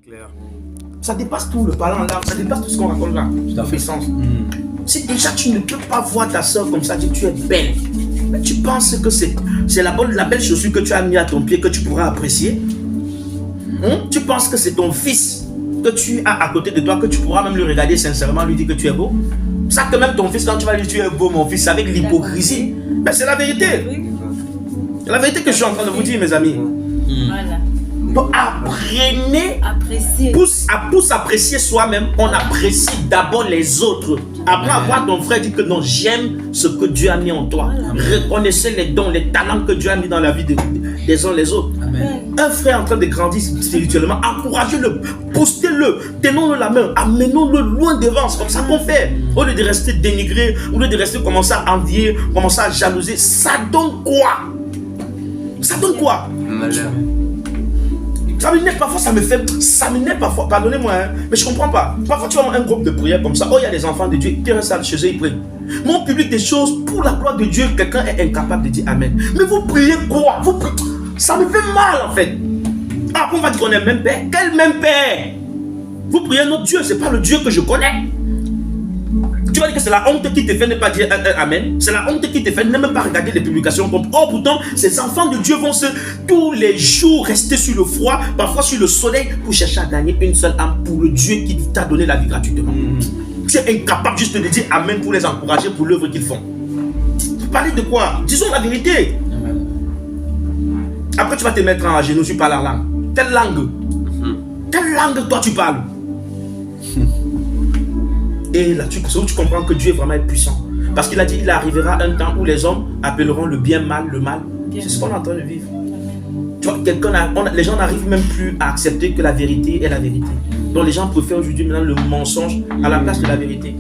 Clair. Ça dépasse tout le parlant là, ça dépasse tout ce qu'on raconte là. Tout à fait. Sens. Si déjà tu ne peux pas voir ta soeur comme ça, dire tu es belle, mais tu penses que c'est la belle chaussure que tu as mis à ton pied que tu pourras apprécier. Tu penses que c'est ton fils que tu as à côté de toi, que tu pourras même lui regarder sincèrement, lui dire que tu es beau. Ça que même ton fils, quand tu vas lui dire tu es beau mon fils, avec l'hypocrisie, ben c'est la vérité. C'est la vérité que je suis en train de vous dire, mes amis. Voilà. Donc apprenez, Apprécier. pour s'apprécier soi-même, on apprécie d'abord les autres. Après avoir ton frère dit que non, j'aime ce que Dieu a mis en toi. Reconnaissez les dons, les talents que Dieu a mis dans la vie des uns les autres. Amen. Un frère en train de grandir spirituellement, encouragez-le, boostez-le, tenons-le la main, amenons-le loin devant. C'est comme ça qu'on fait. Au lieu de rester dénigré, au lieu de rester commencer à envier, commencer à jalouser, ça donne quoi? Ça donne quoi? Malheur. Ça m'énerve parfois, ça m'énerve parfois, pardonnez-moi, hein, mais je comprends pas. Parfois tu vas dans un groupe de prière comme ça, oh il y a des enfants de Dieu, ils restent chez eux, ils prient. Mon public des choses, pour la gloire de Dieu, quelqu'un est incapable de dire Amen. Mais vous priez quoi? Ça me fait mal en fait. Ah, on va dire qu'on est le même Père. Quel même Père? Vous priez notre Dieu, c'est pas le Dieu que je connais. Tu vas dire que c'est la honte qui te fait ne pas dire Amen. C'est la honte qui te fait ne même pas regarder les publications. Oh, pourtant, ces enfants de Dieu vont tous les jours rester sur le froid, parfois sur le soleil, pour chercher à gagner une seule âme pour le Dieu qui t'a donné la vie gratuitement. Tu es incapable juste de dire Amen pour les encourager pour l'œuvre qu'ils font. Vous parlez de quoi? Disons la vérité. Après, tu vas te mettre à genoux, tu parles la langue. Quelle langue? Quelle langue toi tu parles? Et là, tu comprends que Dieu est vraiment puissant. Parce qu'il a dit, il arrivera un temps où les hommes appelleront le bien mal, le mal. C'est ce qu'on est en train de vivre. Tu vois, les gens n'arrivent même plus à accepter que la vérité est la vérité. Donc les gens préfèrent aujourd'hui maintenant le mensonge à la place de la vérité.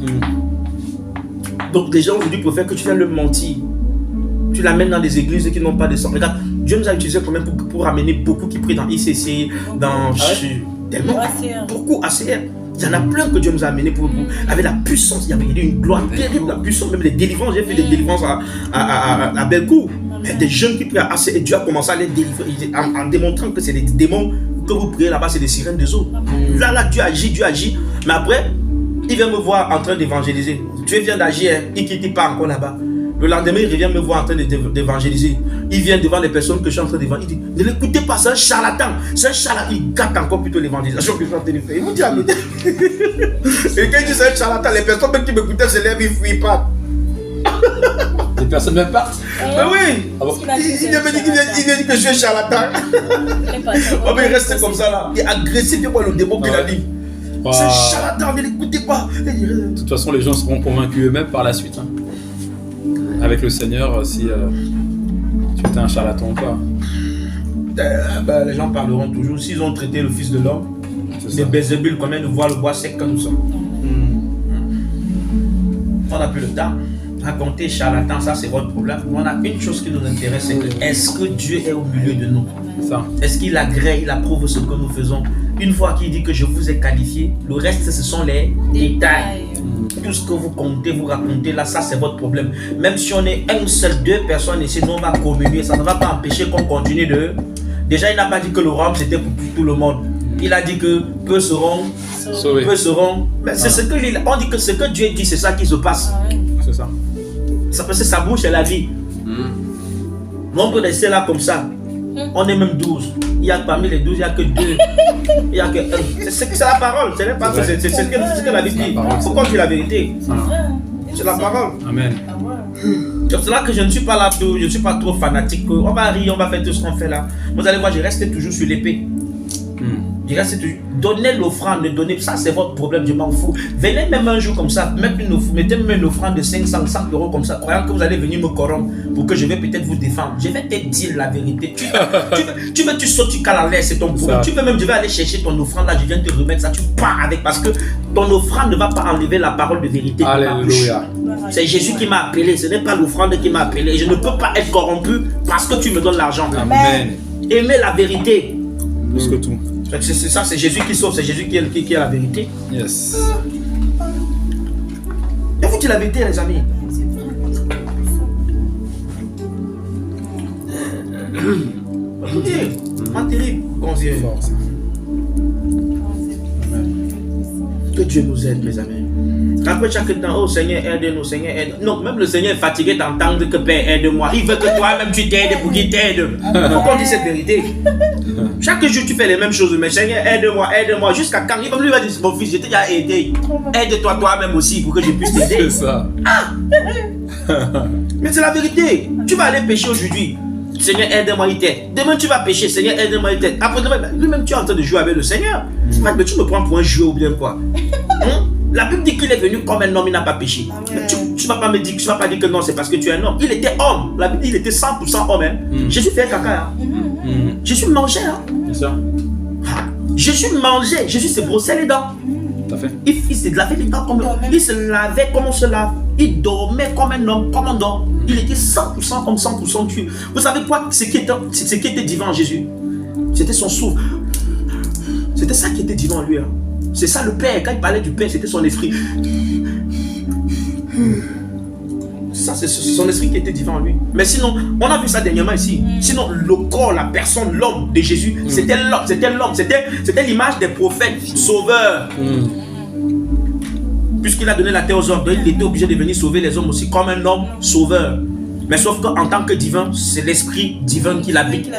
Donc les gens aujourd'hui préfèrent que tu viennes le mentir. Tu l'amènes dans des églises qui n'ont pas de sang. Regarde, Dieu nous a utilisé quand même pour amener beaucoup qui prient dans ICC, dans... Tellement, beaucoup ACR. Il y en a plein que Dieu nous a amenés pour avec la puissance. Il y avait une gloire terrible, la puissance, même les délivrances. J'ai fait des délivrances à Bellecour. Il y a des jeunes qui prient à ACR et Dieu a commencé à les délivrer en démontrant que c'est des démons que vous priez là-bas, c'est des sirènes des eaux. Là, Dieu agit. Mais après, il vient me voir en train d'évangéliser. Dieu vient d'agir, il ne quitte pas encore là-bas. Le lendemain, il revient me voir en train d'évangéliser. Il vient devant les personnes que je suis en train d'évangéliser. Il dit, ne l'écoutez pas, c'est un charlatan. C'est un charlatan. Il gâte encore plutôt l'évangélisation que je suis en train de faire. Il vous dit, mais... Et quand il dit c'est un charlatan, les personnes même qui m'écoutaient se lèvent, ils ne fuient pas. Les personnes même partent. Mais oui. Il vient me dire que je suis un charlatan. Il reste comme ça là. Il est agressif, il voit le démon qu'il a dit. C'est un charlatan, ne l'écoutez pas. De toute façon, les gens seront convaincus eux-mêmes par la suite. Avec le Seigneur, si tu étais un charlatan ou pas. Les gens parleront toujours. S'ils ont traité le Fils de l'homme, les Bézébul, combien de voient le bois sec comme nous sommes. On n'a plus le temps. Raconter charlatan, ça c'est votre problème. On a une chose qui nous intéresse, c'est que est-ce que Dieu est au milieu de nous? Est-ce qu'il agrée, il approuve ce que nous faisons? Une fois qu'il dit que je vous ai qualifié, le reste ce sont les détails. Tout ce que vous comptez, vous racontez là, ça c'est votre problème. Même si on est une seule, deux personnes ici, nous on va communier, ça ne va pas empêcher qu'on continue de... Déjà il n'a pas dit que le royaume c'était pour tout le monde. Il a dit que peu seront sauvés. Peu seront... Mais c'est ce que on dit que ce que Dieu dit, c'est ça qui se passe. C'est ça. Ça parce que sa bouche est la vie. On peut rester là comme ça. On est même 12. Il y a parmi les 12, il n'y a que 2. Il n'y a que 1. C'est la parole. C'est pas que c'est ce que la Bible dit. Il faut qu'on dise la vérité. C'est la parole. Amen. C'est pour cela que je ne suis pas là, je ne suis pas trop fanatique. On va rire, on va faire tout ce qu'on fait là. Vous allez voir, je reste toujours sur l'épée. Je reste toujours. Donnez l'offrande, donnez. Ça, c'est votre problème, je m'en fous. Venez même un jour comme ça, mettez même une offrande de 500, 100 euros comme ça, croyant que vous allez venir me corrompre pour que je vais peut-être vous défendre. Je vais te dire la vérité. Tu sautes, tu cales à l'air, c'est ton problème. Tu veux même, je vais aller chercher ton offrande là, je viens te remettre ça, tu pars avec parce que ton offrande ne va pas enlever la parole de vérité. Alléluia. C'est Jésus qui m'a appelé, ce n'est pas l'offrande qui m'a appelé. Je ne peux pas être corrompu parce que tu me donnes l'argent. Amen. Aimez la vérité. Plus que tout. C'est ça, c'est Jésus qui sauve, c'est Jésus qui est la vérité. Yes. Et vous dites la vérité, les amis. Écoutez, pas terrible. Dieu nous aide, mes amis. Après chaque temps, oh Seigneur, aide-nous, Seigneur, aide-nous. Non, même le Seigneur est fatigué d'entendre que Père, aide-moi. Il veut que toi-même tu t'aides pour qu'il t'aide. Pourquoi on dit cette vérité? Chaque jour, tu fais les mêmes choses. Mais Seigneur, aide-moi, aide-moi. Jusqu'à quand? Il va dire, mon fils, je t'ai déjà aidé. Aide-toi toi-même aussi pour que je puisse t'aider. C'est ça. Mais c'est la vérité. Tu vas aller pécher aujourd'hui. Seigneur, aide-moi, il t'aide. Demain, tu vas pécher. Seigneur, aide-moi, il t'aide. Après demain, lui-même, tu es en train de jouer avec le Seigneur. Mais tu me prends pour un jeu ou bien quoi? La Bible dit qu'il est venu comme un homme, il n'a pas péché. Mais tu vas pas me dire, tu vas pas dire que non, c'est parce que tu es un homme. Il était homme. La Bible dit qu'il était 100% homme. Jésus fait caca. Jésus mangeait. C'est ça. Jésus mangeait. Jésus se brossait les dents. Tout à fait. Il se lavait les dents comme il se lavait comme on se lave. Il dormait comme un homme, comme on dort. Il était 100% homme, 100% Dieu. Vous savez quoi? Ce qui était divin en Jésus, c'était son souffle. C'était ça qui était divin en lui. C'est ça le Père. Quand il parlait du Père, c'était son esprit. Ça, c'est son esprit qui était divin en lui. Mais sinon, on a vu ça dernièrement ici. Sinon, le corps, la personne, l'homme de Jésus, c'était l'homme. C'était l'image des prophètes sauveurs. Puisqu'il a donné la terre aux hommes, il était obligé de venir sauver les hommes aussi comme un homme sauveur. Mais sauf qu'en tant que divin, c'est l'esprit divin qui l'habite.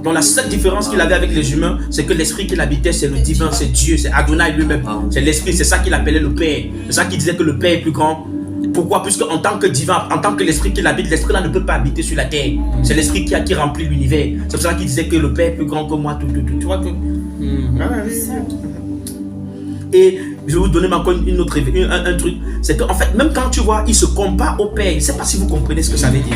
Donc la seule différence qu'il avait avec les humains, c'est que l'esprit qu'il habitait, c'est le divin, c'est Dieu, c'est Adonai lui-même. C'est l'esprit, c'est ça qu'il appelait le Père. C'est ça qu'il disait que le Père est plus grand. Pourquoi? Puisque en tant que divin, en tant que l'esprit qu'il habite, l'esprit là ne peut pas habiter sur la terre. C'est l'esprit qui remplit l'univers. C'est pour ça qu'il disait que le Père est plus grand que moi. Tu vois que... Et je vais vous donner encore une autre un truc. C'est qu'en fait, même quand tu vois, il se compare au Père. Je ne sais pas si vous comprenez ce que ça veut dire.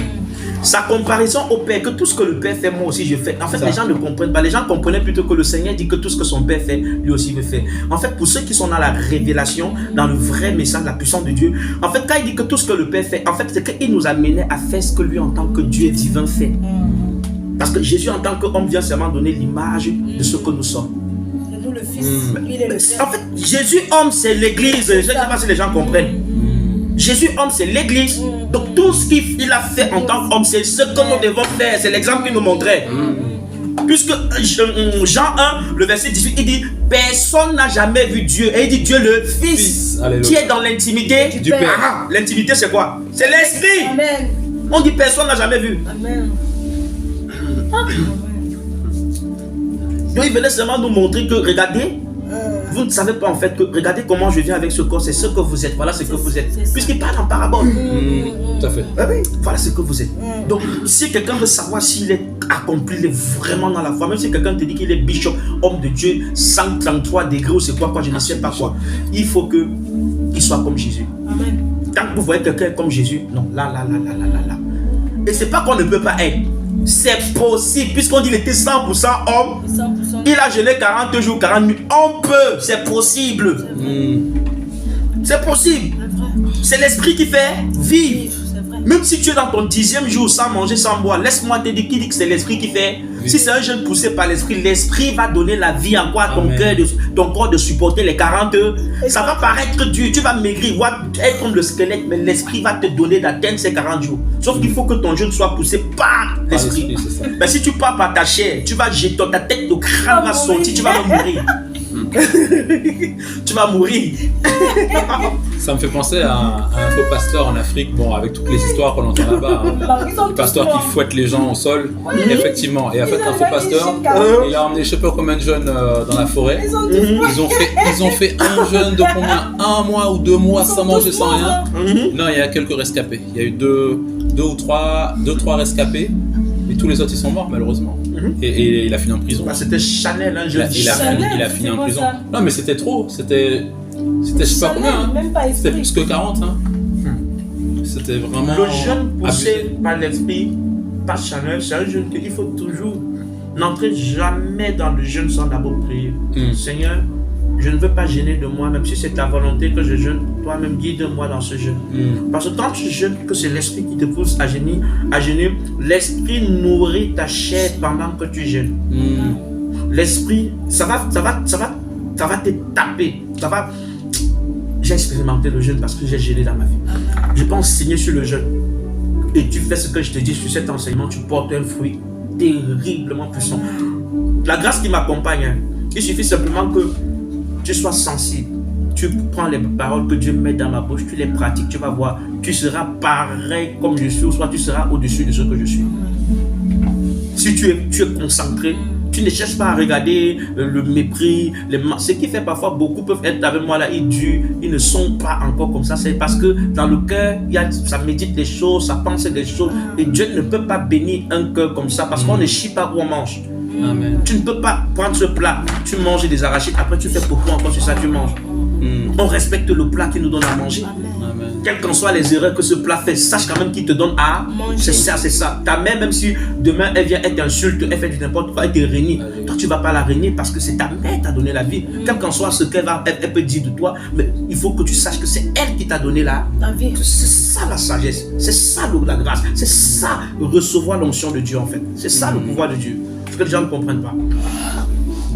Sa comparaison au Père, que tout ce que le Père fait, moi aussi je fais. En fait, les gens ne comprennent pas. Les gens comprenaient plutôt que le Seigneur dit que tout ce que son Père fait, lui aussi veut faire. En fait, pour ceux qui sont dans la révélation, dans le vrai message, la puissance de Dieu, en fait, quand il dit que tout ce que le Père fait, en fait, c'est qu'il nous amenait à faire ce que lui, en tant que Dieu divin, fait. Parce que Jésus, en tant qu'homme, vient seulement donner l'image de ce que nous sommes. Le Fils, il est le Père. En fait, Jésus homme, c'est l'église. Je ne sais pas si les gens comprennent. Jésus homme, c'est l'église. Donc tout ce qu'il a fait en tant qu'homme, c'est ce que nous devons faire. C'est l'exemple qu'il nous montrait. Puisque Jean 1, le verset 18, il dit personne n'a jamais vu Dieu. Et il dit Dieu le Fils qui est dans l'intimité du Père. L'intimité, c'est quoi? C'est l'esprit. Amen. On dit personne n'a jamais vu. Amen. Donc il venait seulement nous montrer que regardez, vous ne savez pas en fait que regardez comment je viens avec ce corps, c'est ce que vous êtes, voilà ce que vous êtes. Puisqu'il parle en parabole. Tout à fait. Oui, voilà ce que vous êtes. Donc si quelqu'un veut savoir s'il est accompli, il est vraiment dans la foi, même si quelqu'un te dit qu'il est bishop, homme de Dieu, 133 degrés ou c'est quoi, je ne sais pas quoi, il faut qu'il soit comme Jésus. Amen. Tant que vous voyez quelqu'un comme Jésus, non, là. Et c'est pas qu'on ne peut pas être. C'est possible, puisqu'on dit qu'il était 100% homme, 100%. il a jeûné 40 jours, 40 nuits. On peut, c'est possible. C'est possible. C'est l'esprit qui fait vivre. Même si tu es dans ton 10e jour sans manger, sans boire, laisse-moi te dire qui dit que c'est l'esprit qui fait. Si c'est un jeûne poussé par l'esprit, l'esprit va donner la vie en quoi ton cœur, ton corps de supporter les 40 heures. Ça va paraître dur, tu vas maigrir, être comme le squelette, mais l'esprit va te donner d'atteindre ces 40 jours. Sauf qu'il faut que ton jeûne soit poussé par l'esprit. Mais si tu pars par ta chair, tu vas jeter ta tête, le crâne va sortir, tu vas mourir. Tu vas mourir. Ça me fait penser à un faux pasteur en Afrique, bon, avec toutes les histoires qu'on entend là-bas, le pasteur qui fouette les gens au sol, effectivement. Et en fait, un faux pasteur, il a emmené je sais pas combien de jeunes dans la forêt. Ils ont fait un jeûne de combien? 1 mois ou 2 mois sans manger, sans rien. Non, il y a quelques rescapés. Il y a eu deux ou trois rescapés. Mais tous les autres, ils sont morts, malheureusement. Et il a fini en prison. Bah, c'était Chanel, un jeune. Il a fini en prison. Non, mais c'était trop. C'était je sais pas combien. Hein. C'était plus que 40. Hein. C'était vraiment. Le jeune poussé par l'esprit, par Chanel, c'est un jeune qu'il faut toujours n'entrer jamais dans le jeûne sans d'abord prier. Seigneur, je ne veux pas gêner de moi, même si c'est ta volonté que je jeûne, toi-même guide-moi dans ce jeûne. Parce que quand tu jeûnes, que c'est l'esprit qui te pousse à jeûner, l'esprit nourrit ta chair pendant que tu jeûnes. L'esprit, ça va te taper. J'ai expérimenté le jeûne parce que j'ai jeûné dans ma vie. Je peux enseigner sur le jeûne. Et tu fais ce que je te dis sur cet enseignement, tu portes un fruit terriblement puissant. La grâce qui m'accompagne, il suffit simplement que tu sois sensible. tu prends les paroles que Dieu met dans ma bouche, tu les pratiques, tu vas voir, tu seras pareil comme je suis, ou soit tu seras au-dessus de ce que je suis. Si tu es concentré, tu ne cherches pas à regarder le mépris, ce qui fait parfois beaucoup peuvent être avec moi là, ils ne sont pas encore comme ça. C'est parce que dans le cœur, ça médite des choses, ça pense des choses. Et Dieu ne peut pas bénir un cœur comme ça parce qu'on ne chie pas où on mange. Amen. Tu ne peux pas prendre ce plat, tu manges des arachides, après tu fais beaucoup encore sur ça, tu manges. On respecte le plat qui nous donne à manger. Amen. Quelles qu'en soient les erreurs que ce plat fait, sache quand même qu'il te donne à manger. C'est ça, c'est ça. Ta mère, même si demain elle vient, elle t'insulte, elle fait du n'importe quoi, elle te réunit. Toi, tu ne vas pas la réunir parce que c'est ta mère qui t'a donné la vie. Quel qu'en soit ce qu'elle elle peut dire de toi, mais il faut que tu saches que c'est elle qui t'a donné la vie. C'est ça la sagesse, c'est ça la grâce, c'est ça recevoir l'onction de Dieu en fait. C'est ça le pouvoir de Dieu. Ce que les gens ne comprennent pas.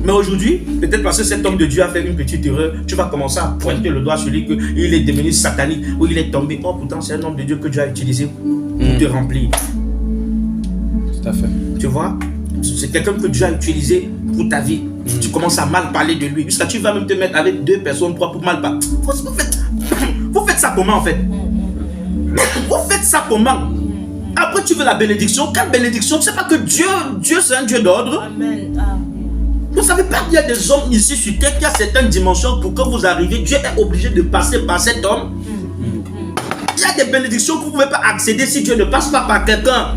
Mais aujourd'hui, peut-être parce que cet homme de Dieu a fait une petite erreur, tu vas commencer à pointer le doigt sur lui qu'il est devenu satanique ou il est tombé. Oh, pourtant, c'est un homme de Dieu que Dieu a utilisé pour te remplir. Tout à fait. Tu vois, c'est quelqu'un que Dieu a utilisé pour ta vie. Tu commences à mal parler de lui. Jusqu'à tu vas même te mettre avec 2 personnes, 3 pour mal parler. Vous faites ça comment en fait? Vous faites ça comment? Après, tu veux la bénédiction. Quelle bénédiction? Tu ne sais pas que Dieu c'est un Dieu d'ordre. Amen. Vous ne savez pas qu'il y a des hommes ici sur terre qui a certaines dimensions pour que vous arriviez. Dieu est obligé de passer par cet homme. Il y a des bénédictions que vous ne pouvez pas accéder si Dieu ne passe pas par quelqu'un.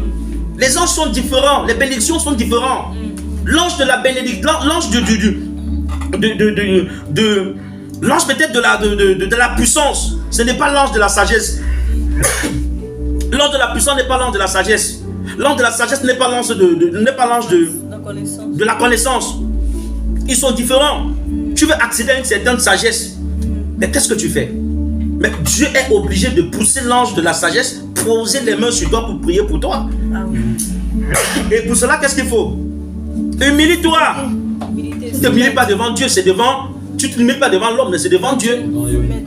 Les anges sont différents. Les bénédictions sont différentes. L'ange de la bénédiction, l'ange l'ange peut-être de la puissance. Ce n'est pas l'ange de la sagesse. L'ange de la puissance n'est pas l'ange de la sagesse. L'ange de la sagesse n'est pas l'ange de la connaissance. Ils sont différents. Tu veux accéder à une certaine sagesse. Mais qu'est-ce que tu fais? Mais Dieu est obligé de pousser l'ange de la sagesse, poser les mains sur toi pour prier pour toi. Et pour cela, qu'est-ce qu'il faut? Humilie-toi. Tu ne t'humilies pas devant Dieu, c'est devant. Tu ne t'humilies pas devant l'homme, mais c'est devant Dieu.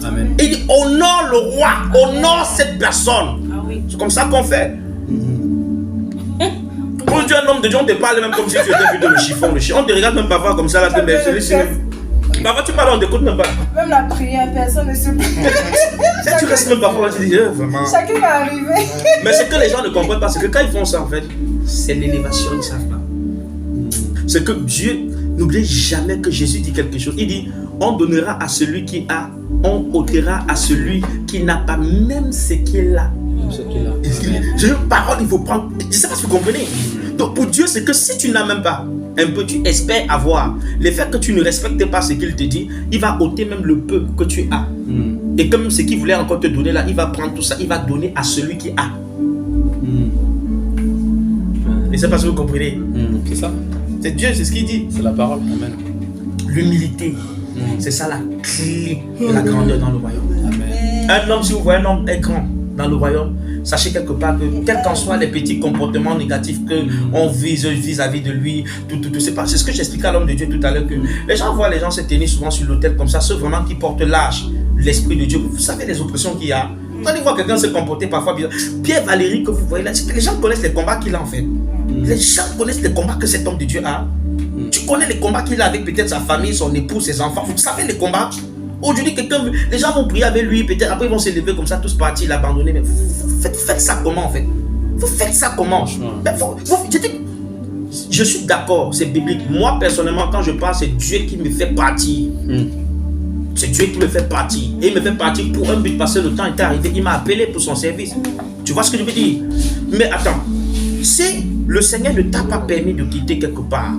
Amen. Et il dit honore le roi, honore cette personne. C'est comme ça qu'on fait. Quand tu es un homme de Dieu, on te parle même comme si tu étais plutôt le chiffon. On te regarde même parfois comme ça. Là, celui-ci même. Parfois tu parles, on t'écoute même pas. Même la prière, personne ne se Si tu restes même parfois, tu dis vraiment. Chacun va arriver. Mais ce que les gens ne comprennent pas, c'est que quand ils font ça en fait, c'est l'élévation, ils ne savent pas. C'est que Dieu, n'oublie jamais que Jésus dit quelque chose. Il dit, on donnera à celui qui a, on ôtera à celui qui n'a pas même ce qu'il a. J'ai une parole, il faut prendre. Je ne sais pas si vous comprenez. Donc pour Dieu, c'est que si tu n'as même pas un peu, tu espères avoir. Le fait que tu ne respectes pas ce qu'il te dit, il va ôter même le peu que tu as. Et comme ce qu'il voulait encore te donner là, il va prendre tout ça, il va donner à celui qui a. Je ne sais pas si vous comprenez. C'est ça. C'est Dieu, c'est ce qu'il dit. C'est la parole. Amen. L'humilité, c'est ça la clé de la grandeur dans le royaume. Amen. Un homme, si vous voyez un homme est grand dans le royaume, sachez quelque part que, quels qu'en soient les petits comportements négatifs qu'on vise vis-à-vis de lui, c'est ce que j'expliquais à l'homme de Dieu tout à l'heure, que les gens voient les gens se tenir souvent sur l'autel comme ça, ceux vraiment qui portent l'âge, l'esprit de Dieu. Vous savez les oppressions qu'il y a. Vous allez voir quelqu'un se comporter parfois bizarre. Pierre Valéry que vous voyez là, les gens connaissent les combats qu'il a en fait. Les gens connaissent les combats que cet homme de Dieu a. Tu connais les combats qu'il a avec peut-être sa famille, son époux, ses enfants. Vous savez les combats. Aujourd'hui, les gens vont prier avec lui, peut-être après ils vont s'élever comme ça, tous partis, l'abandonner. Mais faites ça comment en fait? Vous faites ça comment? Je suis d'accord, c'est biblique. Moi personnellement, quand je parle, c'est Dieu qui me fait partir. C'est Dieu qui me fait partir. Et il me fait partir pour un but parce que le temps était arrivé. Il m'a appelé pour son service. Tu vois ce que je veux dire? Mais attends, si le Seigneur ne t'a pas permis de quitter quelque part,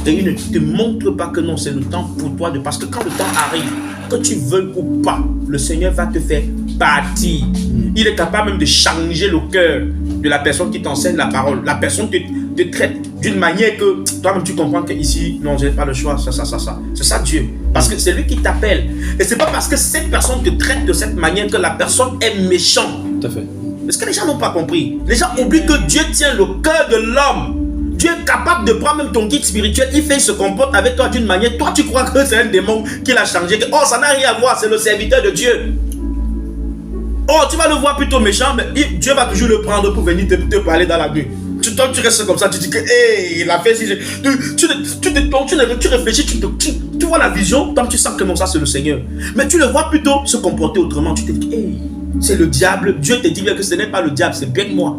et il ne te montre pas que non, c'est le temps pour toi de... Parce que quand le temps arrive, que tu veuilles ou pas, le Seigneur va te faire partir. Il est capable même de changer le cœur de la personne qui t'enseigne la parole. La personne te traite d'une manière que toi-même tu comprends que ici, non, je n'ai pas le choix, ça. C'est ça Dieu. Parce que c'est lui qui t'appelle. Et c'est pas parce que cette personne te traite de cette manière que la personne est méchante. Tout à fait. Parce que les gens n'ont pas compris. Les gens oublient que Dieu tient le cœur de l'homme. Dieu est capable de prendre même ton guide spirituel. Il se comporte avec toi d'une manière. Toi, tu crois que c'est un démon qui l'a changé. Que, oh, ça n'a rien à voir. C'est le serviteur de Dieu. Oh, tu vas le voir plutôt méchant. Mais Dieu va toujours le prendre pour venir te parler dans la nuit. Toi, tu restes comme ça, tu dis que, hey, il a fait si tu réfléchis, tu vois la vision, donc tu sens que non, ça c'est le Seigneur. Mais tu le vois plutôt se comporter autrement. Tu te dis, hey, c'est le diable. Dieu te dit bien que ce n'est pas le diable, c'est bien moi.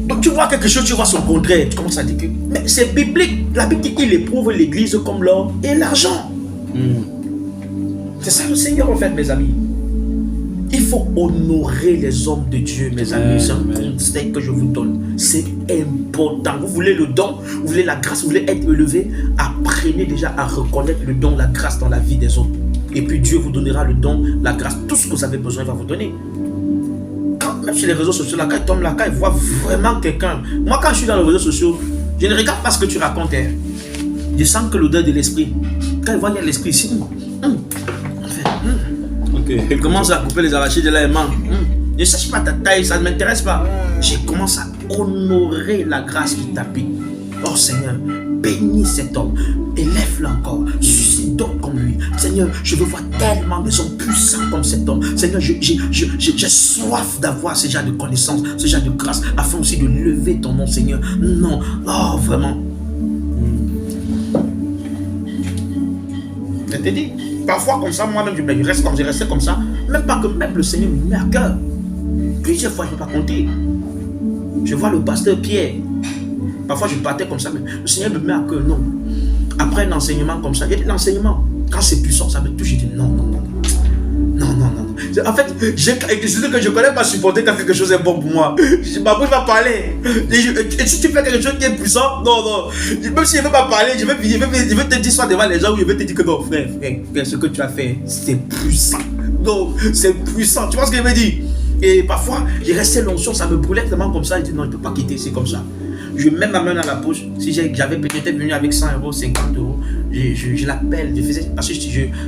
Donc tu vois quelque chose, tu vois son contraire. Tu commences à dire que, mais c'est biblique. La Bible dit qu'il éprouve l'église comme l'or et l'argent. C'est ça le Seigneur en fait, mes amis. Il faut honorer les hommes de Dieu, mes amis. C'est un conseil que je vous donne. C'est important. Vous voulez le don, vous voulez la grâce, vous voulez être élevé. Apprenez déjà à reconnaître le don, la grâce dans la vie des autres. Et puis Dieu vous donnera le don, la grâce, tout ce que vous avez besoin, il va vous donner. Même sur les réseaux sociaux, là, quand il tombe là, quand il voit vraiment quelqu'un. Moi, quand je suis dans les réseaux sociaux, je ne regarde pas ce que tu racontes. Hein. Je sens que l'odeur de l'esprit. Quand il voit qu'il y a l'esprit ici, il commence à couper les arachides de la main. Je ne cherche pas ta taille, ça ne m'intéresse pas. Je commence à honorer la grâce qui t'habite. Oh Seigneur, bénis cet homme, élève-le encore, suscite d'autres comme lui. Seigneur, je veux voir tellement des hommes puissants comme cet homme. Seigneur, j'ai soif d'avoir ce genre de connaissances, ce genre de grâce, afin aussi de lever ton nom, Seigneur. Non, oh vraiment. Je te dis. Parfois comme ça, moi-même je reste comme j'ai resté comme ça. Même pas que même le Seigneur me met à cœur. Plusieurs fois je ne peux pas compter. Je vois le pasteur Pierre. Parfois je partais comme ça, mais le Seigneur me met à cœur. Non. Après un enseignement comme ça, il y a de l'enseignement. Quand c'est puissant, ça me touche. Je dis non. En fait, c'est que je ne connais pas supporter quand quelque chose est bon pour moi. Ma bouche va parler. Et si tu fais quelque chose qui est puissant, non. Même si je ne veux pas parler, je vais te dire soit devant les gens ou je vais te dire que non, frère, ce que tu as fait, c'est puissant. Non, c'est puissant. Tu vois ce que je veux dire? Et parfois, j'ai resté l'onction, ça me brûlait tellement comme ça. Je dis non, je ne peux pas quitter ici comme ça. Je mets ma main dans la poche. Si j'avais peut-être venu avec 100 €, 50 €, je l'appelle. Parce que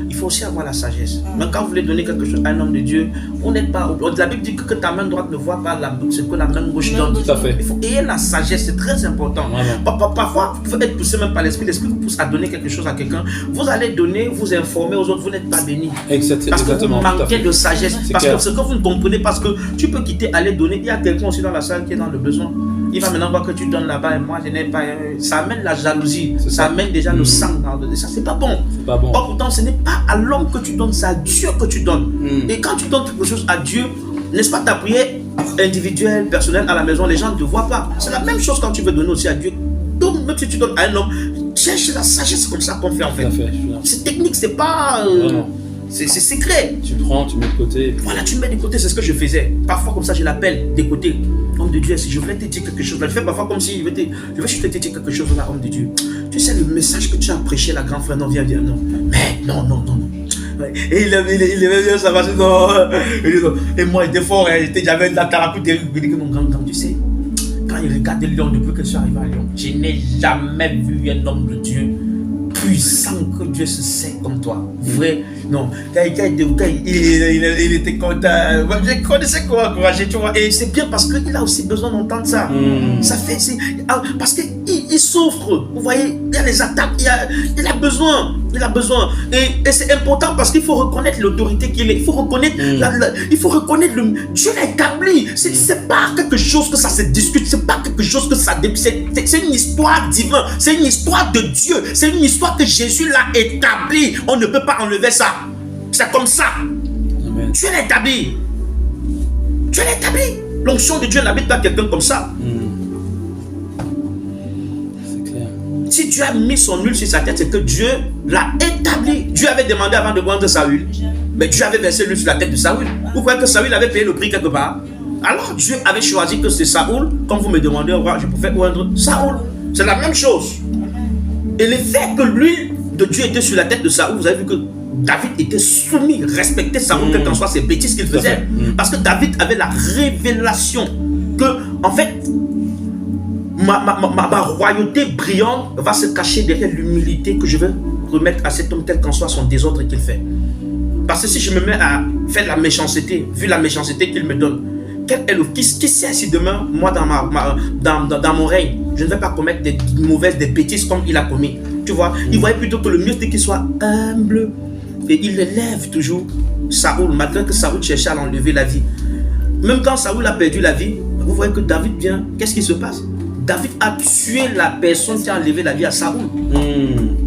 il faut aussi avoir la sagesse. Mais quand vous voulez donner quelque chose à un homme de Dieu, on n'est pas. La Bible dit que ta main droite ne voit pas ce que la main gauche donne. Tout à fait. Il faut ayer la sagesse, c'est très important. Parfois, vous pouvez être poussé même par l'esprit. L'esprit vous pousse à donner quelque chose à quelqu'un. Vous allez donner, vous informer aux autres, vous n'êtes pas béni. Parce que vous manquez de sagesse. Parce que ce que vous ne comprenez pas, parce que tu peux quitter, aller donner. Il y a quelqu'un aussi dans la salle qui est dans le besoin. Il va maintenant voir que tu donnes là-bas et moi je n'ai pas. Ça amène la jalousie, ça amène déjà le sang dans le. Ça, c'est pas bon. Or, pourtant, ce n'est pas à l'homme que tu donnes, c'est à Dieu que tu donnes. Et quand tu donnes quelque chose à Dieu, n'est-ce pas ta prière individuelle, personnelle à la maison, les gens ne te voient pas. C'est la même chose quand tu veux donner aussi à Dieu. Donc, même si tu donnes à un homme, cherche la sagesse comme ça qu'on fait en fait. C'est technique, c'est pas. C'est secret. Tu prends, tu mets de côté. Voilà, tu mets de côté, c'est ce que je faisais. Parfois, comme ça, je l'appelle de côté. Homme de Dieu, si je voulais te dire quelque chose, là, je fais parfois comme si je vais juste te dire quelque chose, là, homme de Dieu. Tu sais, le message que tu as prêché, la grande frère, non, viens, non. Mais non. Et il aimait bien ça, parce que non. Et moi, il était fort, j'avais de la carapute, il dit que non, grand, tu sais. Quand il regardait Lyon, depuis que je suis arrivé à Lyon, je n'ai jamais vu un homme de Dieu puissant que Dieu se sait comme toi. Vrai, non. Quand il était content. Je connaissais quoi encourager, tu vois. Et c'est bien parce qu'il a aussi besoin d'entendre ça. Ça fait. Parce qu'il souffre. Vous voyez, il y a les attaques. Il a besoin. Et c'est important parce qu'il faut reconnaître l'autorité qu'il est. Il faut reconnaître le. Dieu l'a établi. C'est pas quelque chose que ça se discute. C'est pas quelque chose que ça. C'est une histoire divine. C'est une histoire de Dieu. C'est une histoire que Jésus l'a établie. On ne peut pas enlever ça. C'est comme ça. Amen. Dieu l'a établi. L'onction de Dieu n'habite pas quelqu'un comme ça. C'est clair. Si Dieu a mis son huile sur sa tête, c'est que Dieu l'a établi. Dieu avait demandé avant de prendre Saül. Mais Dieu avait versé l'huile sur la tête de Saül. Vous croyez que Saül avait payé le prix quelque part? Alors Dieu avait choisi que c'est Saül. Comme vous me demandez, je pouvais oindre Saül. C'est la même chose. Et le fait que l'huile de Dieu était sur la tête de Saül, vous avez vu que David était soumis, respectait Saül, quelles qu'en soient ses bêtises qu'il faisait. Parce que David avait la révélation que, en fait, ma royauté brillante va se cacher derrière l'humilité que je vais remettre à cet homme, tel qu'en soit son désordre qu'il fait. Parce que si je me mets à faire de la méchanceté, vu la méchanceté qu'il me donne, qui sait si demain, moi dans mon règne, je ne vais pas commettre des bêtises comme il a commis. Tu vois, il voyait plutôt que le mieux c'était qu'il soit humble. Et il élève toujours Saül, malgré que Saül cherchait à l'enlever la vie. Même quand Saül a perdu la vie, vous voyez que David vient, qu'est-ce qui se passe? David a tué la personne qui a enlevé la vie à Saoul.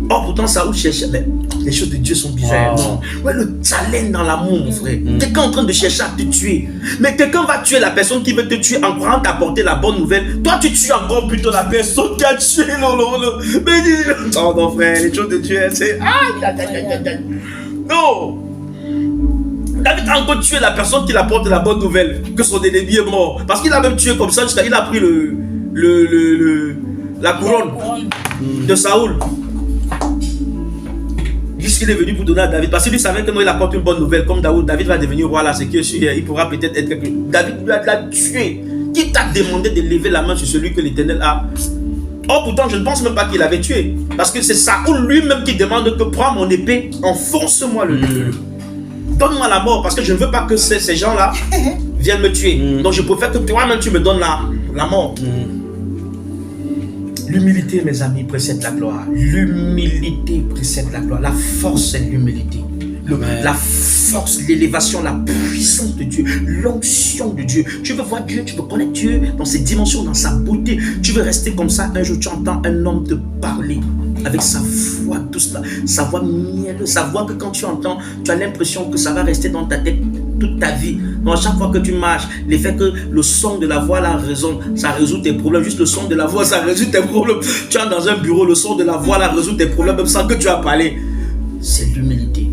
Or pourtant Saoul cherchait, mais les choses de Dieu sont bizarres. Non. Ouais, le talent dans l'amour, mon frère. Quelqu'un en train de chercher à te tuer. Mais quelqu'un va tuer la personne qui veut te tuer en croyant t'apporter la bonne nouvelle. Toi tu tues encore plutôt la personne qui a tué. Mais oh non frère, les choses de Dieu, c'est... Non. David a encore tué la personne qui apporte la bonne nouvelle, que son ennemi est mort. Parce qu'il a même tué comme ça jusqu'à il a pris la couronne de Saoul. Jusqu'il est venu pour donner à David. Parce qu'il savait que non, il apporte une bonne nouvelle. Comme David va devenir roi là, c'est que il pourra peut-être être quelqu'un. David lui a tué. Qui t'a demandé de lever la main sur celui que l'Éternel a? Oh, pourtant, je ne pense même pas qu'il avait tué. Parce que c'est Saoul lui-même qui demande que prends mon épée, enfonce-moi le nez. Donne-moi la mort, parce que je ne veux pas que ces gens-là viennent me tuer. Donc je préfère que toi-même tu me donnes la mort. L'humilité, mes amis, précède la gloire. L'humilité précède la gloire. La force, c'est l'humilité. La force, l'élévation, la puissance de Dieu, l'onction de Dieu. Tu veux voir Dieu, tu veux connaître Dieu dans ses dimensions, dans sa beauté. Tu veux rester comme ça. Un jour, tu entends un homme te parler avec sa voix douce, sa voix mielleuse, sa voix que quand tu entends, tu as l'impression que ça va rester dans ta tête toute ta vie. Donc à chaque fois que tu marches, l'effet que le son de la voix là résonne, ça résout tes problèmes. Juste le son de la voix, ça résout tes problèmes. Tu es dans un bureau, le son de la voix là résout tes problèmes, même sans que tu aies parlé. C'est l'humilité.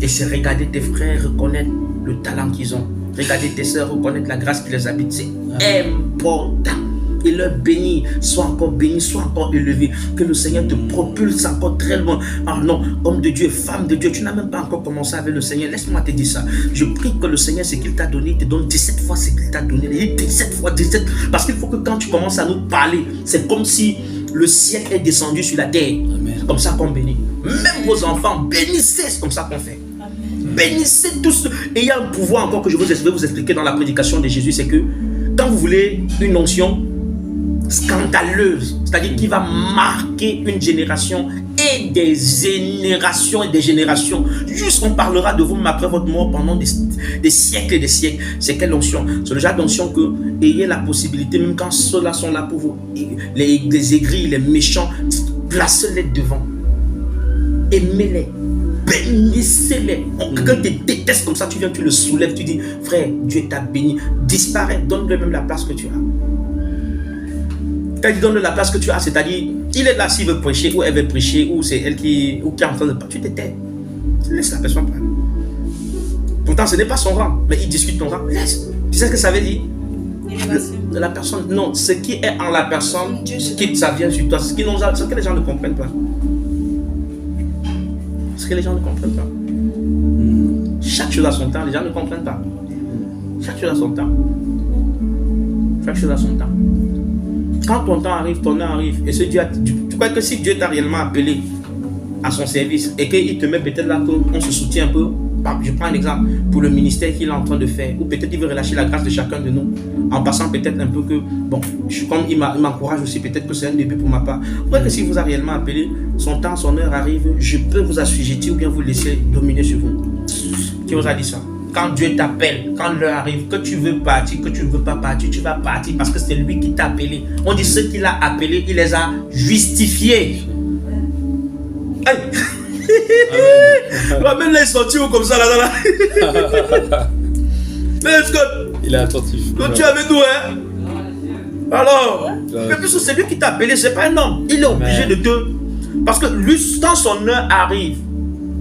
Et c'est regarder tes frères reconnaître le talent qu'ils ont. Regarder tes sœurs reconnaître la grâce qui les habite. C'est important. Et leur béni, sois encore béni, sois encore élevé. Que le Seigneur te propulse encore très loin. Ah non, homme de Dieu, femme de Dieu, tu n'as même pas encore commencé avec le Seigneur. Laisse-moi te dire ça. Je prie que le Seigneur, ce qu'il t'a donné, il te donne 17 fois ce qu'il t'a donné. Il dit 17 fois 17. Parce qu'il faut que quand tu commences à nous parler, c'est comme si le ciel est descendu sur la terre. C'est comme ça qu'on bénit. Même vos enfants, bénissez, c'est comme ça qu'on fait. Bénissez tous. Et il y a un pouvoir encore que je vais vous expliquer dans la prédication de Jésus, c'est que quand vous voulez une onction scandaleuse, c'est-à-dire qui va marquer une génération et des générations et des générations, juste on parlera de vous après votre mort pendant des siècles et des siècles. C'est quelle onction? C'est le genre d'onction que ayez la possibilité, même quand ceux-là sont là pour vous, les aigris, les méchants, placez-les devant, aimez-les, bénissez-les. Quelqu'un te déteste comme ça, tu viens, tu le soulèves, tu dis frère, Dieu t'a béni, disparaît, donne-lui même la place que tu as. Quand il donne la place que tu as, c'est-à-dire, il est là s'il veut prêcher, ou elle veut prêcher, ou c'est elle qui est en train de parler. Tu te tais. Tu laisses la personne parler. Pourtant, ce n'est pas son rang, mais il discute ton rang. Laisse. Tu sais ce que ça veut dire? La personne, non, ce qui est en la personne, quitte, ça vient sur toi. Ce que les gens ne comprennent pas. Ce que les gens ne comprennent pas. Chaque chose a son temps, les gens ne comprennent pas. Chaque chose a son temps. Chaque chose a son temps. Quand ton temps arrive, et ce Dieu tu crois que si Dieu t'a réellement appelé à son service et qu'il te met peut-être là qu'on se soutient un peu, je prends un exemple pour le ministère qu'il est en train de faire, ou peut-être il veut relâcher la grâce de chacun de nous, en passant peut-être un peu que, bon, comme il m'encourage aussi, peut-être que c'est un début pour ma part. Vous voyez que si vous a réellement appelé, son temps, son heure arrive, je peux vous assujettir ou bien vous laisser dominer sur vous. Qui vous a dit ça? Quand Dieu t'appelle, quand l'heure arrive, que tu veux partir, que tu ne veux pas partir, tu vas partir parce que c'est lui qui t'a appelé. On dit ceux qu'il a appelés, il les a justifiés. Hey. Même là, il est sorti comme ça, là. Mais est-ce que... Il est attentif. Donc tu es avec nous, hein? Alors, mais puisque c'est lui qui t'a appelé, c'est pas un homme. Il est obligé de te... Parce que lui, quand son heure arrive,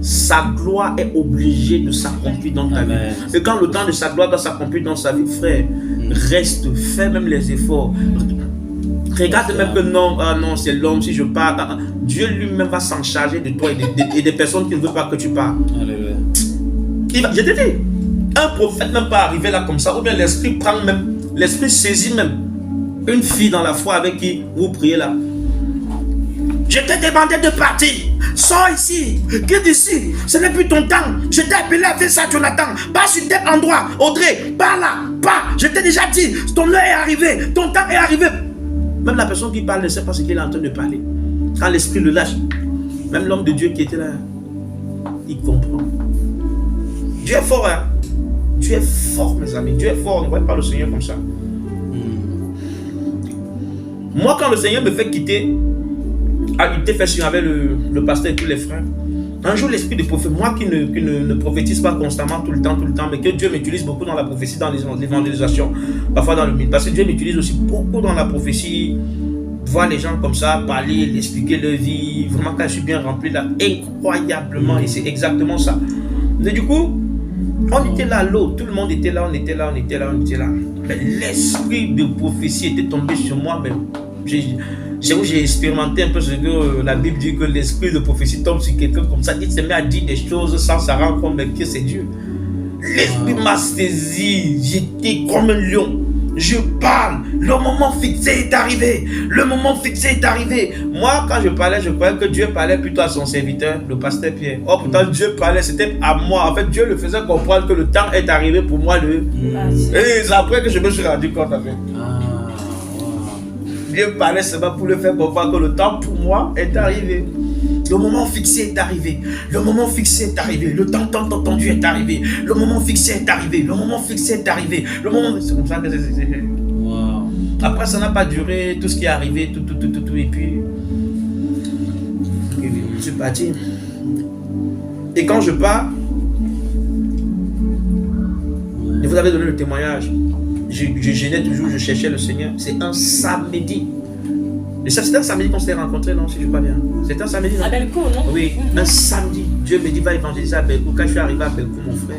sa gloire est obligée de s'accomplir dans ta vie. Et quand le temps de sa gloire doit s'accomplir dans sa vie, frère, reste, fais même les efforts. Regarde même que non, non, c'est l'homme, si je pars, Dieu lui-même va s'en charger de toi et des personnes qui ne veulent pas que tu pars. Je te dis, un prophète même pas arrivé là comme ça, ou bien l'esprit prend même, l'esprit saisit même une fille dans la foi avec qui vous priez là. Je t'ai demandé de partir. Sors ici. Quitte ici. Ce n'est plus ton temps. Je t'ai appelé à faire ça, Jonathan. Pas sur tel endroit. Audrey, pas là. Pas. Je t'ai déjà dit. Ton heure est arrivée. Ton temps est arrivé. Même la personne qui parle ne sait pas ce qu'il est en train de parler. Quand l'esprit le lâche, même l'homme de Dieu qui était là, il comprend. Dieu est fort, hein. Dieu est fort, mes amis. Dieu est fort. On ne voit pas le Seigneur comme ça. Moi, quand le Seigneur me fait quitter, il était fait avec le pasteur et tous les frères. Un jour, l'esprit de prophète, moi qui ne prophétise pas constamment tout le temps, mais que Dieu m'utilise beaucoup dans la prophétie, dans l'évangélisation, parfois dans le mythe. Parce que Dieu m'utilise aussi beaucoup dans la prophétie, voir les gens comme ça, parler, expliquer leur vie. Vraiment, quand je suis bien rempli là, incroyablement, et c'est exactement ça. Mais du coup, on était là, l'eau, tout le monde était là, on était là. Mais l'esprit de prophétie était tombé sur moi, mais j'ai expérimenté un peu ce que la Bible dit, que l'esprit de prophétie tombe sur quelqu'un comme ça, il se met à dire des choses sans se rendre compte que c'est Dieu. L'esprit m'a saisi, j'étais comme un lion. Je parle, le moment fixé est arrivé. Moi, quand je parlais, je croyais que Dieu parlait plutôt à son serviteur, le pasteur Pierre. Oh, pourtant, Dieu parlait, c'était à moi. En fait, Dieu le faisait comprendre que le temps est arrivé pour moi de... Et c'est après que je me suis rendu compte, en fait. Dieu parlait seulement pour le faire comprendre que le temps pour moi est arrivé. Le moment fixé est arrivé. Le temps tant entendu est arrivé. Le moment fixé est arrivé. C'est comme ça que c'est. Wow. Après, ça n'a pas duré. Tout ce qui est arrivé, tout. Et puis, je suis parti. Et quand je pars, je vous avais donné le témoignage. Je gênais toujours, je cherchais le Seigneur. C'est un samedi. C'était un samedi qu'on s'est rencontrés, non, si je crois bien. C'était un samedi, non? À Bellecour, non? Oui, un samedi. Dieu me dit, va évangéliser à Bellecour. Quand je suis arrivé à Bellecour, mon frère,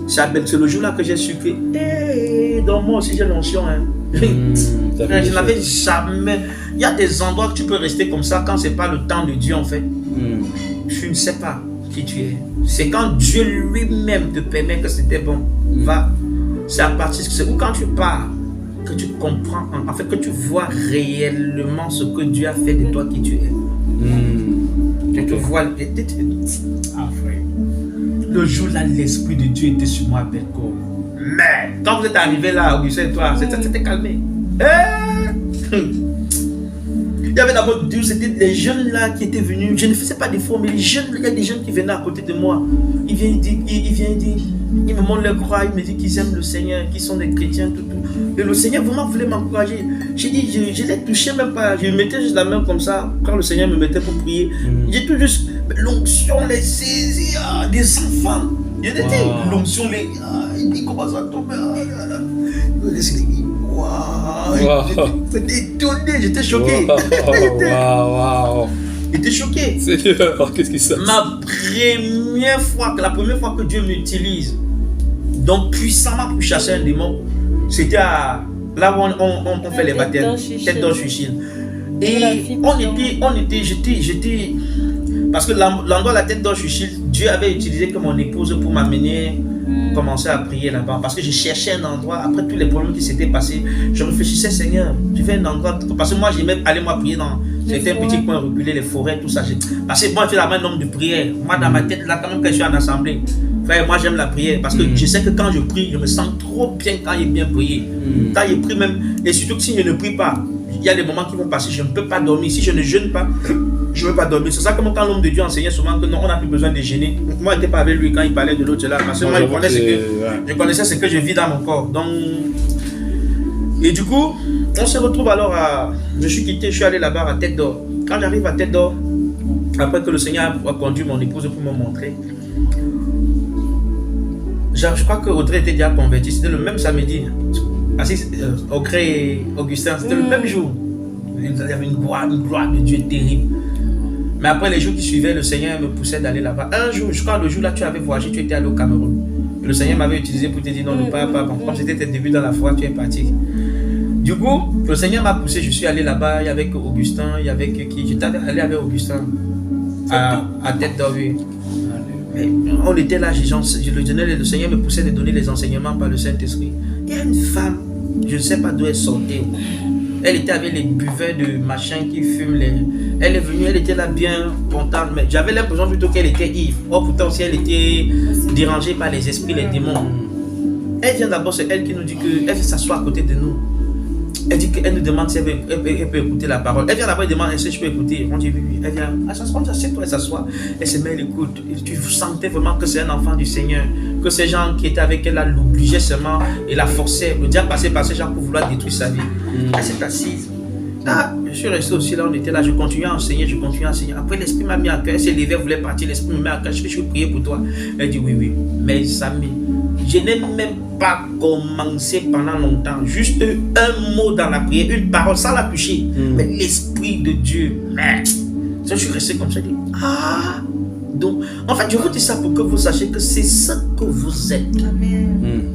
c'est le jour-là que j'ai su que, dans moi aussi, j'ai l'onction. Hein. Je n'avais jamais... Il y a des endroits que tu peux rester comme ça quand ce n'est pas le temps de Dieu, en fait. Je ne sais pas qui tu es. C'est quand Dieu lui-même te permet que c'était bon. Va. C'est à partir de... C'est où quand tu pars, que tu comprends, en fait, que tu vois réellement ce que Dieu a fait de toi qui tu es. Tu te vois. Le jour-là, l'Esprit de Dieu était sur moi à Bellecour. Mais quand vous êtes arrivé là, Augustin et toi, c'était calmé. Il y avait d'abord Dieu, c'était les jeunes là qui étaient venus. Je ne faisais pas d'efforts, mais les jeunes, il y a des jeunes qui venaient à côté de moi. Ils viennent dire, ils me montrent leur croix, ils me disent qu'ils aiment le Seigneur, qu'ils sont des chrétiens, tout. Et le Seigneur vraiment voulait m'encourager. J'ai dit, je les touchais même pas. Je mettais juste la main comme ça, quand le Seigneur me mettait pour prier. J'ai tout juste, l'onction les saisit, des enfants. Il était l'onction, il dit comment ça tombe. J'étais étonné, j'étais choqué. J'étais choqué. Seigneur, qu'est-ce qui se passe? La première fois que Dieu m'utilise, donc puissamment pour chasser un démon, c'était là où on fait les baptêmes, tête d'or Chuchil. Et j'étais. Parce que l'endroit la tête d'or Chuchil, Dieu avait utilisé comme mon épouse pour m'amener. Commencer à prier là-bas parce que je cherchais un endroit après tous les problèmes qui s'étaient passés. Je réfléchissais, Seigneur, tu fais un endroit parce que moi j'aimais aller prier dans c'était un petit coin reculé, les forêts, tout ça. Parce que moi je suis un homme de prière. Moi dans ma tête là, quand même quand je suis en assemblée, frère, moi j'aime la prière parce que je sais que quand je prie, je me sens trop bien quand il est bien prié. Quand il prie même, et surtout que si je ne prie pas, il y a des moments qui vont passer, je ne peux pas dormir. Si je ne jeûne pas, je ne veux pas dormir. C'est ça comme quand l'homme de Dieu enseignait souvent que non, on n'a plus besoin de jeûner. Moi, je n'étais pas avec lui quand il parlait de l'autre là. Parce que moi, je connaissais ce que je vis dans mon corps. Donc, et du coup, on se retrouve alors à... Je suis quitté, je suis allé là-bas à Tête d'Or. Quand j'arrive à Tête d'Or, après que le Seigneur a conduit mon épouse pour me montrer, je crois que Audrey était déjà convertie. C'était le même samedi. Audrey et Augustin, c'était le même jour. Il y avait une gloire de Dieu terrible. Mais après les jours qui suivaient, le Seigneur me poussait d'aller là-bas. Un jour, je crois le jour là, tu avais voyagé, tu étais allé au Cameroun. Et le Seigneur m'avait utilisé pour te dire non, ne pars pas. Comme c'était tes débuts dans la foi, tu es parti. Du coup, le Seigneur m'a poussé, je suis allé là-bas, il y avait Augustin, il y avait qui? J'étais allé avec Augustin à Tête d'Or. On était là, le Seigneur me poussait de donner les enseignements par le Saint-Esprit. Il y a une femme, je ne sais pas d'où elle sortait. Elle était avec les buveurs de machin qui fument. Elle est venue, elle était là bien contente, mais j'avais l'impression plutôt qu'elle était ivre. Oh, pourtant aussi elle était dérangée par les esprits, les démons. Elle vient d'abord, c'est elle qui nous dit qu'elle s'assoit à côté de nous. Elle dit qu'elle nous demande si elle peut écouter la parole. Elle vient d'abord, elle demande si je peux écouter. On dit oui. Elle vient, assieds-toi, elle s'assoit. Elle se met, elle écoute. Et tu sentais vraiment que c'est un enfant du Seigneur. Que ces gens qui étaient avec elle là l'obligeaient seulement et la forçaient. Le diable passait par ces gens pour vouloir détruire sa vie. Elle s'est assise. Ah, je suis resté aussi là, on était là, je continuais à enseigner. Après, l'esprit m'a mis à cœur, elle s'est levée, elle voulait partir, l'esprit me met à cœur, je vais prier pour toi. Elle dit oui. Mais Samy, je n'ai même pas commencé pendant longtemps, juste un mot dans la prière, une parole, sans la toucher. Mais l'esprit de Dieu, merde. Je suis resté comme ça, je dis, ah. Donc, en fait, je vous dis ça pour que vous sachiez que c'est ce que vous êtes. Amen.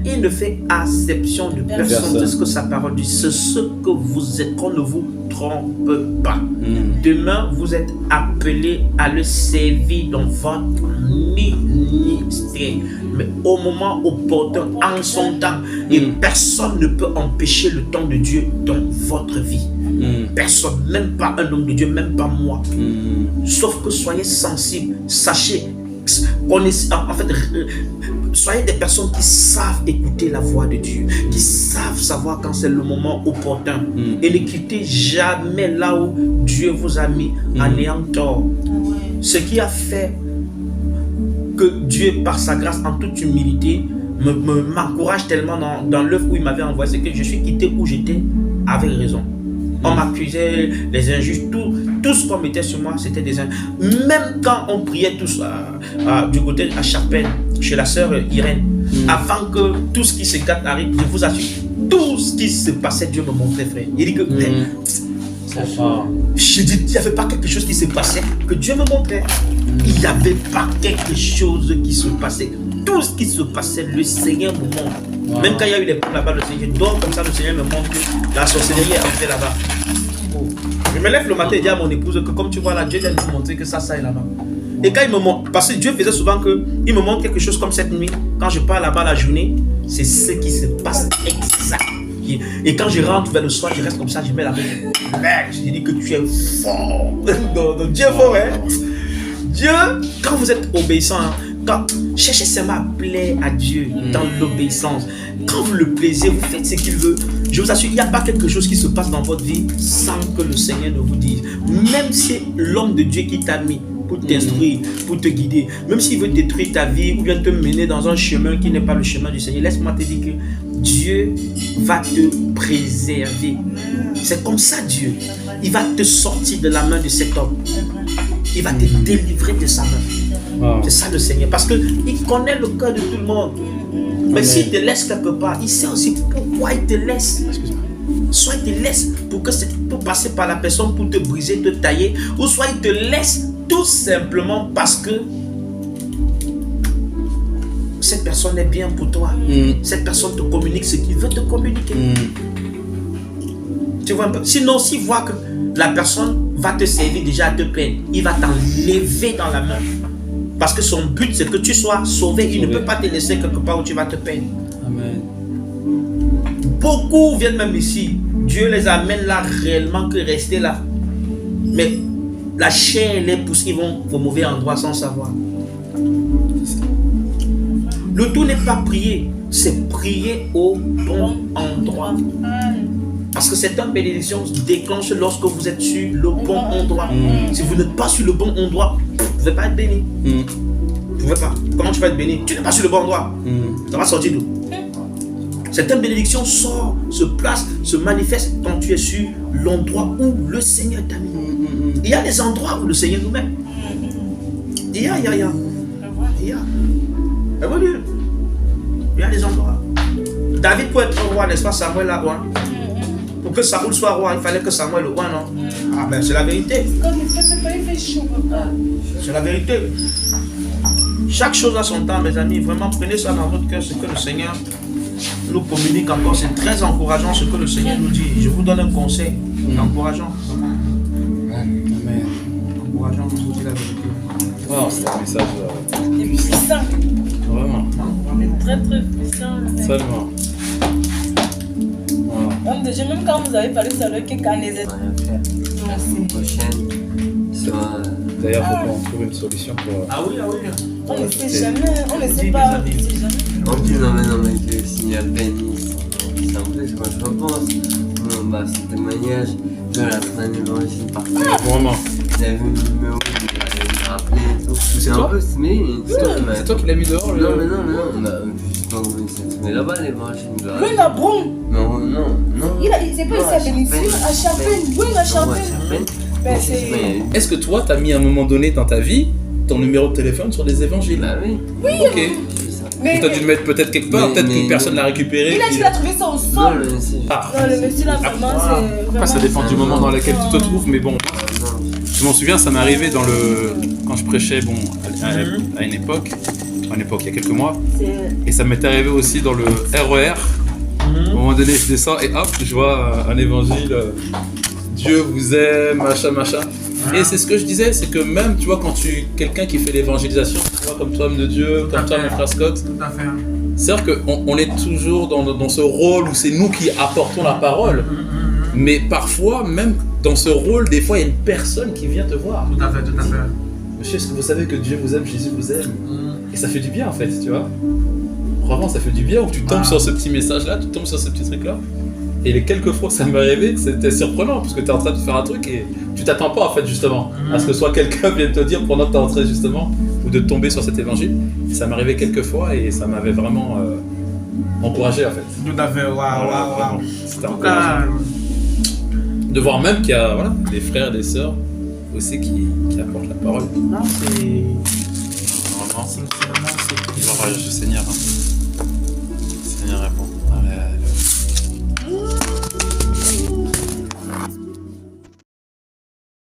Il ne fait acception de personne de ce que sa parole dit. C'est ce que vous êtes, qu'on ne vous trompe pas. Demain, vous êtes appelés à le servir dans votre ministère. Mais au moment opportun, en son temps, et personne ne peut empêcher le temps de Dieu dans votre vie. Personne, même pas un homme de Dieu, même pas moi. Sauf que soyez sensibles, sachez, soyez des personnes qui savent écouter la voix de Dieu, qui savent savoir quand c'est le moment opportun. Et ne quittez jamais là où Dieu vous a mis en ayant tort. Ce qui a fait que Dieu, par sa grâce, en toute humilité, m'encourage tellement dans l'œuvre où il m'avait envoyé, c'est que je suis quitté où j'étais avec raison. On m'accusait, les injustes, tout ce qu'on mettait sur moi, c'était des injustes. Même quand on priait tous du côté à Chapelle, chez la sœur Irène, avant que tout ce qui se gâte arrive, je vous assure, tout ce qui se passait, Dieu me montrait, frère. Il dit que, je dis, il n'y avait pas quelque chose qui se passait que Dieu me montrait. Il n'y avait pas quelque chose qui se passait. Tout ce qui se passait, le Seigneur me montre. Même quand il y a eu les problèmes là-bas, le Seigneur dort comme ça, le Seigneur me montre que la sorcellerie est entrée là-bas. Je me lève le matin et dis à mon épouse que comme tu vois là, Dieu vient de me montrer que ça est là-bas. Et quand il me montre, parce que Dieu faisait souvent qu'il me montre quelque chose comme cette nuit, quand je pars là-bas la journée, c'est ce qui se passe exact. Et quand je rentre vers le soir, je reste comme ça, je mets la main. Mec, je dis que tu es fort. Donc Dieu est fort, hein. Dieu, quand vous êtes obéissant, cherchez seulement à plaire à Dieu dans l'obéissance. Quand vous le plaisez, vous faites ce qu'il veut. Je vous assure, il n'y a pas quelque chose qui se passe dans votre vie sans que le Seigneur ne vous dise. Même si l'homme de Dieu qui t'a mis pour t'instruire, pour te guider, même s'il veut détruire ta vie ou bien te mener dans un chemin qui n'est pas le chemin du Seigneur, laisse-moi te dire que Dieu va te préserver. C'est comme ça Dieu. Il va te sortir de la main de cet homme. Il va te délivrer de sa main. C'est ça le Seigneur. Parce qu'il connaît le cœur de tout le monde. Mais s'il te laisse quelque part, il sait aussi pourquoi il te laisse. Soit il te laisse pour passer par la personne pour te briser, te tailler, ou soit il te laisse tout simplement parce que cette personne est bien pour toi. Cette personne te communique ce qu'il veut te communiquer. Tu vois un peu? Sinon, s'il voit que la personne va te servir déjà à te plaindre, il va t'enlever dans la main. Parce que son but, c'est que tu sois sauvé. Il ne peut pas te laisser quelque part où tu vas te peindre. Amen. Beaucoup viennent même ici. Dieu les amène là réellement que rester là. Mais la chair les pousse, ils vont au mauvais endroit sans savoir. Le tout n'est pas prier, c'est prier au bon endroit. Parce que cette bénédiction se déclenche lorsque vous êtes sur le bon endroit. Si vous n'êtes pas sur le bon endroit, vous ne pouvez pas être béni. Vous ne pouvez pas. Comment tu vas être béni? Tu n'es pas sur le bon endroit. Ça va sortir d'où? Cette bénédiction sort, se place, se manifeste quand tu es sur l'endroit où le Seigneur t'a mis. Il y a des endroits où le Seigneur nous met. Il y a. Il y a des endroits. David pour être roi, n'est-ce pas, Samuel là, roi? Pour que Saoul soit roi, il fallait que Samuel le roi, non? Ah ben c'est la vérité. C'est la vérité. Chaque chose a son temps, mes amis. Vraiment, prenez ça dans votre cœur, ce que le Seigneur nous communique encore. C'est très encourageant ce que le Seigneur nous dit. Je vous donne un conseil encourageant. Amen. Encourageant, je vous dis la vérité. Oh, c'est un message. C'est puissant. Vraiment. Très très puissant. Seulement. Homme de Dieu, même quand vous avez parlé tout à l'heure que quand les êtres. La semaine prochaine, soit. D'ailleurs, il faut qu'on trouve une solution pour. Ah oui. On ne sait jamais, on ne sait pas. On dit non mais que le Seigneur bénisse. C'est en plus quand je repense. Ce témoignage de la fin de l'évangile parfait. Vraiment. Il avait un numéro, il allait me rappeler et c'est un toi peu, mais C'est toi qui l'as mis dehors Non, mais non, bah, je sais pas comment il s'est trouvé là-bas, l'évangile. Oui, il a bon. Non. C'est pas ici à Vénissieux, à Chapelle. Oui, à Chapelle. Ben, c'est... Est-ce que toi, t'as mis à un moment donné dans ta vie ton numéro de téléphone sur des évangiles? Bah oui. Oui. Ok. Mais T'as dû le mettre peut-être quelque part, peut-être qu'une personne l'a récupéré. il a trouvé ça au sol. Non, mais si. Ah. Non, le monsieur là, vraiment, c'est... Après, ça dépend du moment dans lequel tu te trouves, mais bon. Je m'en souviens, ça m'est arrivé quand je prêchais, bon, à une époque, il y a quelques mois, et ça m'est arrivé aussi dans le RER. À un moment donné, je descends et hop, je vois un évangile, Dieu vous aime, machin. Et c'est ce que je disais, c'est que même, tu vois, quand quelqu'un qui fait l'évangélisation, tu vois, comme toi, homme de Dieu, comme toi, mon frère Scott, c'est-à-dire qu'on est toujours dans ce rôle où c'est nous qui apportons la parole, mais parfois, même dans ce rôle, des fois, il y a une personne qui vient te voir. Tout à fait. Monsieur, est-ce que vous savez que Dieu vous aime, Jésus vous aime? Et ça fait du bien, en fait, tu vois. Vraiment, ça fait du bien où tu tombes sur ce petit message-là, tu tombes sur ce petit truc-là. Et les quelques fois que ça m'est arrivé, c'était surprenant, parce que tu es en train de faire un truc et tu t'attends pas, en fait, justement, à ce que soit quelqu'un vienne te dire pendant que tu es en train, justement, ou de tomber sur cet évangile. Et ça m'est arrivé quelques fois et ça m'avait vraiment encouragé, en fait. Tout à fait, waouh. C'était encourageant. De voir même qu'il y a des frères et des sœurs aussi qui apportent la parole. Non, c'est... Vraiment, c'est l'orage du Seigneur.